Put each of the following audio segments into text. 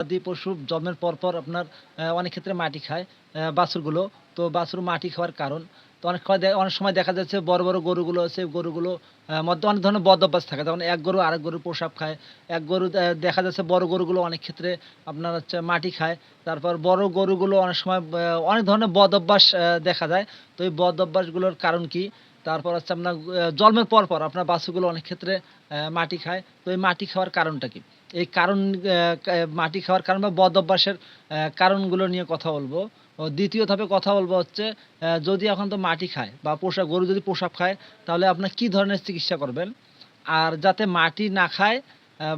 গবাদি পশু জন্মের পর আপনার অনেক ক্ষেত্রে মাটি খায় বাছুরগুলো। তো বাছুর মাটি খাওয়ার কারণ তো অনেক সময় দেখা যাচ্ছে বড় গরুগুলো আছে, গরুগুলো মধ্যে অনেক ধরনের বদ অভ্যাস থাকে। যেমন এক গরু আরেক গরুর প্রসাব খায়। এক গরু দেখা যাচ্ছে বড় গরুগুলো অনেক ক্ষেত্রে আপনার হচ্ছে মাটি খায়। তারপর বড় গরুগুলো অনেক সময় অনেক ধরনের বদ অভ্যাস দেখা যায়। তো এই বদ অভ্যাসগুলোর কারণ কি? তারপর হচ্ছে আপনার জন্মের পর আপনার বাছুরগুলো অনেক ক্ষেত্রে মাটি খায়। তো এই মাটি খাওয়ার কারণটা কি? এই কারণ মাটি খাওয়ার কারণ বা বদ অভ্যাসের কারণগুলো নিয়ে কথা বলবো। ও দ্বিতীয় ধাপে কথা বলবো হচ্ছে যদি এখন তো মাটি খায় বা গরু যদি প্রসাব খায় তাহলে আপনার কি ধরনের চিকিৎসা করবেন? আর যাতে মাটি না খায়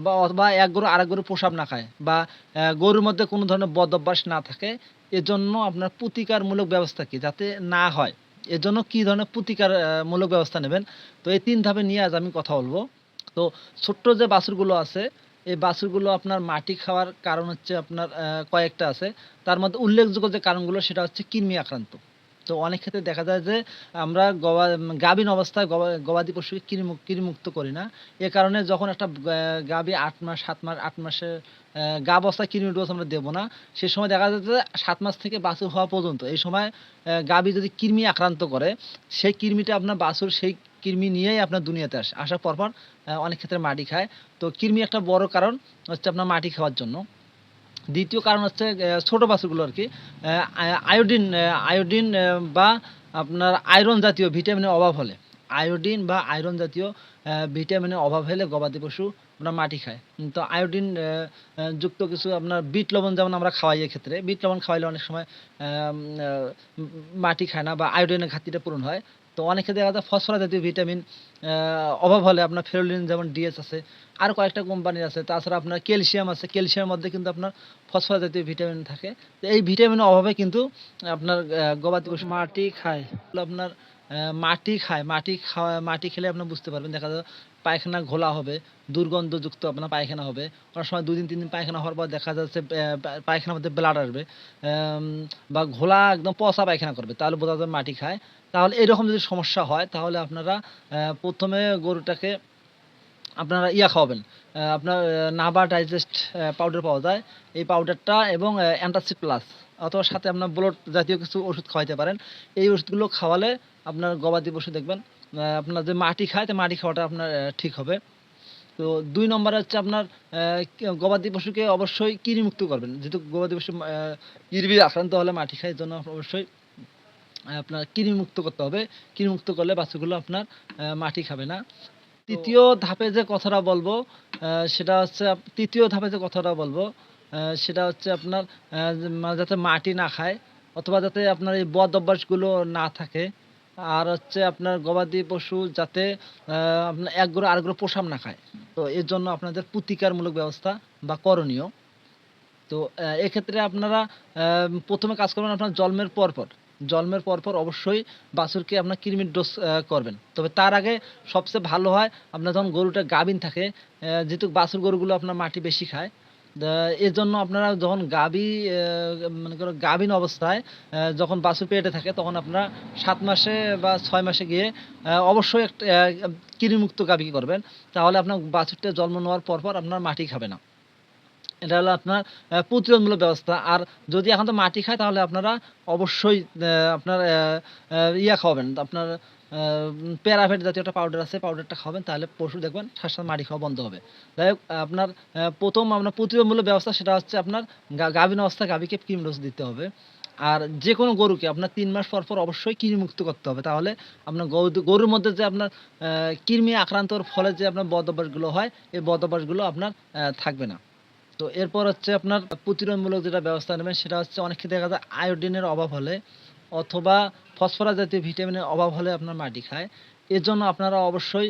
বা অথবা এক গরু আরেক গরু প্রসাব না খায় বা গরুর মধ্যে কোনো ধরনের বদ অভ্যাস না থাকে এজন্য আপনার প্রতিকারমূলক ব্যবস্থা কি? যাতে না হয় এজন্য কি ধরনের প্রতিকার মূলক ব্যবস্থা নেবেন? তো এই ৩ ধাপে নিয়ে আজ আমি কথা বলবো। তো ছোট্ট যে বাছুরগুলো আছে এই বাছুরগুলো আপনার মাটি খাওয়ার কারণ হচ্ছে আপনার কয়েকটা আছে। তার মধ্যে উল্লেখযোগ্য যে কারণগুলো সেটা হচ্ছে কৃমি আক্রান্ত। তো অনেক ক্ষেত্রে দেখা যায় যে আমরা গাভীন অবস্থায় গবাদি পশুকে কৃমিমুক্ত করি না। এ কারণে যখন একটা গাভী ৮ মাস, ৭ মাস, ৮ মাসের গা অবস্থায় কৃমির ডোজ আমরা দেব না। সে সময় দেখা যাচ্ছে যে ৭ মাস থেকে বাছুর হওয়া পর্যন্ত এই সময় গাভী যদি কৃমি আক্রান্ত করে, সেই কৃমিটা আপনার বাছুর সেই কৃমি নিয়েই আপনার দুনিয়াতে আসে। আসার পরপর অনেক ক্ষেত্রে মাটি খায়। তো কৃমি একটা বড় কারণ হচ্ছে আপনার মাটি খাওয়ার জন্য। দ্বিতীয় কারণ হচ্ছে ছোট বাছুরগুলো আরকি আয়োডিন বা আপনার আয়রন জাতীয় ভিটামিনের অভাব হলে, আয়োডিন বা আয়রন জাতীয় ভিটামিনের অভাব হলে গবাদি পশু আপনার মাটি খায়। তো আয়োডিন যুক্ত কিছু আপনার বিট লবণ যেমন আমরা খাওয়াই এক্ষেত্রে, বিট লবণ খাওয়াইলে অনেক সময় আম আ মাটি খায় না বা আয়োডিনের ঘাটতিটা পূরণ হয়। তো অনেক ক্ষেত্রে দেখা যায় ফসফরাস জাতীয় ভিটামিন অভাব হলে আপনার ফেরোলিন যেমন ডিএস আছে, আরো কয়েকটা কোম্পানির আছে। তাছাড়া আপনার ক্যালসিয়াম আছে। ক্যালসিয়ামের মধ্যে কিন্তু আপনার ফসফরাস জাতীয় ভিটামিন থাকে। তো এই ভিটামিনের অভাবে কিন্তু আপনার গবাদি পশু মাটি খায়। আপনার মাটি খেলে আপনার বুঝতে পারবেন। দেখা যায় পায়খানা ঘোলা হবে, দুর্গন্ধযুক্ত আপনার পায়খানা হবে। অনেক সময় ২ দিন ৩ দিন পায়খানা হওয়ার পর দেখা যাচ্ছে পায়খানার মধ্যে ব্লাড আসবে। বা ঘোলা একদম পচা পায়খানা করবে। তাহলে বোঝা যাবে মাটি খায়। তাহলে এরকম যদি সমস্যা হয় তাহলে আপনারা ১ম এ গরুটাকে আপনারা খাওয়াবেন। আপনার নাভা ডাইজেস্ট পাউডার পাওয়া যায়। এই পাউডারটা এবং অ্যান্টাসিড প্লাস অথবা সাথে আপনার ব্লড জাতীয় কিছু ওষুধ খাওয়াইতে পারেন। এই ওষুধগুলো খাওয়ালে আপনার গবাদি পশু দেখবেন আপনার যে মাটি খায় তো মাটি খাওয়াটা আপনার ঠিক হবে। তো ২ নম্বরে হচ্ছে আপনার গবাদি পশুকে অবশ্যই কৃমিমুক্ত করবেন। যেহেতু গবাদি পশু কৃমি আক্রান্ত হলে মাটি খায় এজন্য অবশ্যই আপনার কৃমিমুক্ত করতে হবে। কৃমিমুক্ত করলে বাছুরগুলো আপনার মাটি খাবে না। ৩য় ধাপে যে কথাটা বলবো, সেটা হচ্ছে ৩য় ধাপে যে কথাটা বলবো, সেটা হচ্ছে আপনার যাতে মাটি না খায় অথবা যাতে আপনার এই বদ অভ্যাসগুলো না থাকে। আর হচ্ছে আপনার গবাদি পশু যাতে আপনার এক গরু আরেক গরু প্রসাব না খায়। তো এর জন্য আপনাদের প্রতিকারমূলক ব্যবস্থা বা করণীয়। তো এক্ষেত্রে আপনারা ১ম এ কাজ করবেন আপনার জন্মের পরপর অবশ্যই বাছুরকে আপনার কৃমির ডোজ করবেন। তবে তার আগে সবচেয়ে ভালো হয় আপনার যখন গরুটা গাভীন থাকে, যেহেতু বাছুর গরুগুলো আপনার মাটি বেশি খায়। এজন্য আপনারা যখন মনে করো গাভীন অবস্থায় যখন বাছুর পেটে থাকে তখন আপনারা ৭ মাসে বা ৬ মাসে গিয়ে অবশ্যই একটা কৃমিমুক্ত গাভী করবেন। তাহলে আপনার বাছুরটা জন্ম নেওয়ার পরপর আপনার মাটি খাবে না। এটা হলো আপনার প্রতিরোধমূলক ব্যবস্থা। আর যদি এখন তো মাটি খায় তাহলে আপনারা অবশ্যই আপনার খাওয়াবেন। আপনার প্যারাভেট জাতীয় একটা পাউডার আছে, পাউডারটা খাওয়াবেন তাহলে পশু দেখবেন সাথে মাটি খাওয়া বন্ধ হবে। যাই হোক আপনার ১ম আপনার প্রতিরোধমূলক ব্যবস্থা সেটা হচ্ছে আপনার গাভীন অবস্থায় গাভীকে কৃমি ডোজ দিতে হবে। আর যেকোনো গরুকে আপনার ৩ মাস পর অবশ্যই কৃমিমুক্ত করতে হবে। তাহলে আপনার গরুর মধ্যে যে আপনার কৃমি আক্রান্তর ফলে যে আপনার বদ অভ্যাসগুলো হয়, এই বদ অভ্যাসগুলো আপনার থাকবে না। তো এরপর হচ্ছে আপনার প্রতিরোধমূলক যেটা ব্যবস্থা নেবেন সেটা হচ্ছে অনেক ক্ষেত্রে দেখা যায় আয়োডিনের অভাব হলে অথবা ফসফরাস জাতীয় ভিটামিনের অভাব হলে আপনার মাটি খায়। এর জন্য আপনারা অবশ্যই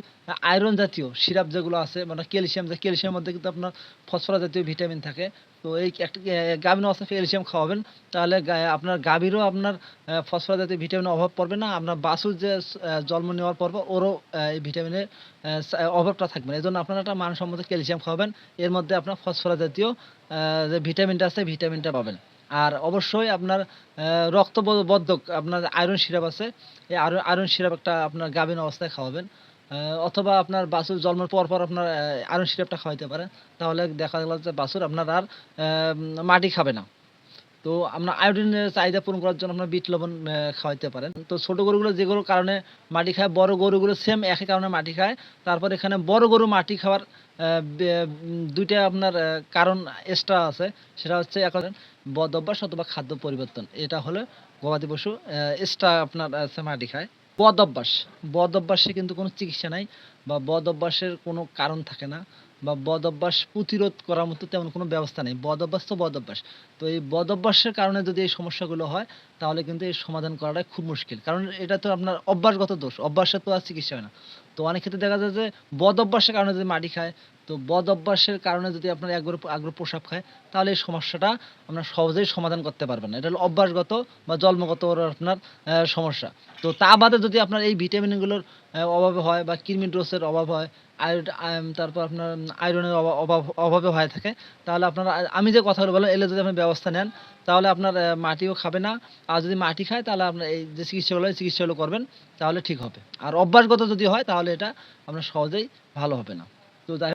আয়রন জাতীয় সিরাপ যেগুলো আছে মানে ক্যালসিয়ামের মধ্যে কিন্তু আপনার ফসফরাস জাতীয় ভিটামিন থাকে। তো এই একটা গাভীন অবস্থায় ক্যালসিয়াম খাওয়াবেন তাহলে আপনার গাভীরও আপনার ফসফরাস জাতীয় ভিটামিনের অভাব পড়বে না। আপনার বাছুর যে জন্ম নেওয়ার পর ওরও এই ভিটামিনের অভাবটা থাকবে না। এজন্য আপনারা একটা মানসম্মত ক্যালসিয়াম খাওয়াবেন। এর মধ্যে আপনার ফসফরাস জাতীয় যে ভিটামিনটা আছে ভিটামিনটা পাবেন। আর অবশ্যই আপনার রক্ত বর্ধক আপনার আয়রন সিরাপ আছে। এই আয়রন সিরাপ একটা আপনার গাভীন অবস্থায় খাওয়াবেন। অথবা আপনার বাছুর জন্মের পর আপনার আয়রন সিরাপটা খাওয়াইতে পারেন। তাহলে দেখা গেল যে বাছুর আপনার আর মাটি খাবে না। তো আমরা আয়োডিনের চাহিদা পূরণ করার জন্য আপনার বিট লবণ খাওয়াইতে পারেন। তো ছোট গরুগুলো যেগুলোর কারণে মাটি খায়, বড় গরুগুলো সেম একই কারণে মাটি খায়। তারপর এখানে বড় গরু মাটি খাওয়ার ২ টা আপনার কারণ এক্সট্রা আছে। সেটা হচ্ছে এখন বদ অভ্যাস অথবা খাদ্য পরিবর্তন। এটা হলো গবাদি পশু এক্সট্রা আপনার মাটি খায়। বদ অভ্যাস, বদ অভ্যাসে কিন্তু কোনো চিকিৎসা নাই বা বদ অভ্যাসের কোনো কারণ থাকে না বা বদ অভ্যাস প্রতিরোধ করার মতো তেমন কোনো ব্যবস্থা নেই। বদ অভ্যাস তো বদ অভ্যাস। তো এই বদ অভ্যাসের কারণে যদি এই সমস্যাগুলো হয় তাহলে কিন্তু এর সমাধান করাটা খুব মুশকিল। কারণ এটা তো আপনার অভ্যাসগত দোষ। অভ্যাসে তো আর চিকিৎসা হয় না। তো অনেক ক্ষেত্রে দেখা যায় যে বদ অভ্যাসের কারণে যদি মাটি খায়, তো বদ অভ্যাসের কারণে যদি আপনার একগুঁড়ো প্রসাব খায় তাহলে এই সমস্যাটা আপনার সহজেই সমাধান করতে পারবেন না। এটা হলো অভ্যাসগত বা জন্মগত ওর আপনার সমস্যা। তো তা বাদে যদি আপনার এই ভিটামিনগুলোর অভাবে হয় বা কৃমি ডোজের অভাব হয়, তারপর আপনার আয়রনের অভাবে হয়ে থাকে, তাহলে আপনারা আমি যে কথাগুলো বললাম এগুলো যদি আপনি ব্যবস্থা নেন তাহলে আপনার মাটিও খাবে না। আর যদি মাটি খায় তাহলে আপনার এই যে চিকিৎসাগুলো এই চিকিৎসাগুলো করবেন তাহলে ঠিক হবে। আর অভ্যাসগত যদি হয় তাহলে এটা আপনার সহজেই ভালো হবে না। তো যাই